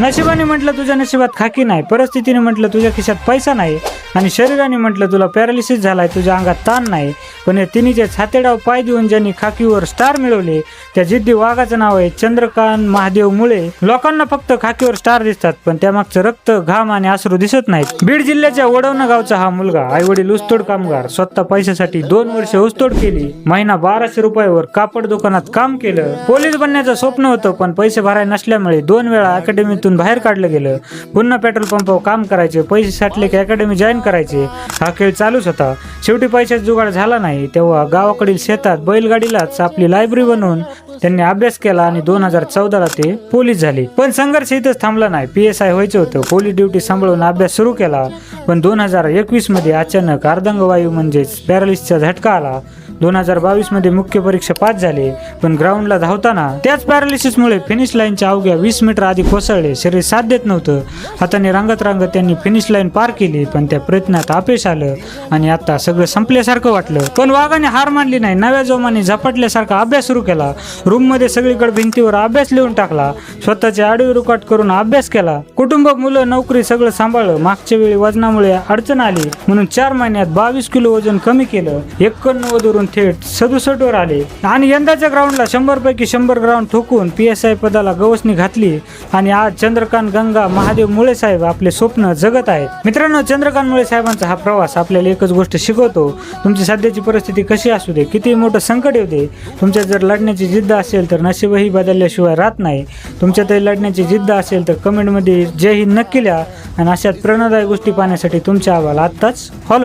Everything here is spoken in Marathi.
नशिबाने म्हटलं तुझ्या नशिबात खाकी नाही, परिस्थितीने म्हटलं तुझ्या खिशात पैसा नाही, आणि शरीराने म्हटलं तुला पॅरालिसिस झालाय, तुझ्या अंगात ताण नाही. पण या तिन्हीचे छातेडाव पाय देऊन ज्यांनी खाकीवर स्टार मिळवले त्या जिद्दी वाघाचं नाव आहे चंद्रकांत महादेव मुळे. लोकांना फक्त खाकीवर स्टार दिसतात, पण त्यामागचं रक्त, घाम आणि अश्रू दिसत नाहीत. बीड जिल्ह्याच्या वडवणा गावचा हा मुलगा, आईवडील ऊसतोड कामगार, स्वतः पैशासाठी 2 वर्ष ऊसतोड केली. महिना 1200 रुपयावर कापड दुकानात काम केलं. पोलीस बनण्याचं स्वप्न होतं, पण पैसे भरायला नसल्यामुळे 2 वेळा अकॅडमीतून बाहेर काढलं गेलं. पुन्हा पेट्रोल पंपावर काम करायचे, पैसे साठले की अकॅडमी जॉईन करायचे. हा खेळ चालूच होता. शेवटी पैशाचा जुगाड झाला नाही तेव्हा गावाकडील शेतात बैलगाडीलाच आपली लायब्ररी बनवून त्यांनी अभ्यास केला आणि 2014ला ते पोलीस झाले. पण संघर्ष इथंच थांबला नाही. PSI व्हायचं होतं. पोलीस ड्युटी सांभाळून अभ्यास सुरू केला. पण 2021 मध्ये अचानक अर्धांगवायू म्हणजेच पॅरालिसिसचा झटका आला. 2022 मध्ये मुख्य परीक्षा पास झाले, पण ग्राउंडला धावताना त्याच पॅरालिसिसमुळे फिनिश लाईनच्या अवघ्या 20 मीटर आधी कोसळले. शरीर साथ देत नव्हतं. हाताने रांगत रांगत त्यांनी फिनिश लाईन पार केली, पण त्या प्रयत्नात अपयश आलं आणि आता सगळं संपल्यासारखं वाटलं. पण वाघाने हार मानली नाही. नव्या जोमाने झपाटल्यासारखा अभ्यास सुरू केला. रूम मध्ये सगळीकडे भिंतीवर अभ्यास लिहून टाकला. स्वतःचे ऑडिओ रेकॉर्ड करून अभ्यास केला. कुटुंब, मुलं, नोकरी सगळं सांभाळलं. मागच्या वेळी वजनामुळे अडचण आली म्हणून 4 महिन्यात 22 किलो वजन कमी केलं. 91 वरून थेट 67 वर आले. आणि यंदाच्या ग्राउंडला 100 पैकी 100 ग्राउंड ठोकून PSI पदाला गवसणी घातली. आणि आज चंद्रकांत गंगा महादेव मुळे साहेब आपले स्वप्न जगत आहेत. मित्रांनो, चंद्रकांत मुळे साहेबांचा हा प्रवास आपल्याला एकच गोष्ट शिकवतो. तुमची सध्याची परिस्थिती कशी असू दे, किती मोठं संकट येऊ दे, तुमच्यात जर लढण्याची जिद्द असेल तर नशीबही बदलल्याशिवाय राहत नाही. तुमच्यातही लढण्याची जिद्द असेल तर कमेंटमध्ये जय हिंद नक्की लिहा. आणि अशाच प्रेरणादायी गोष्टी पाहण्यासाठी तुमच्या अहवाल आत्ताच फॉलो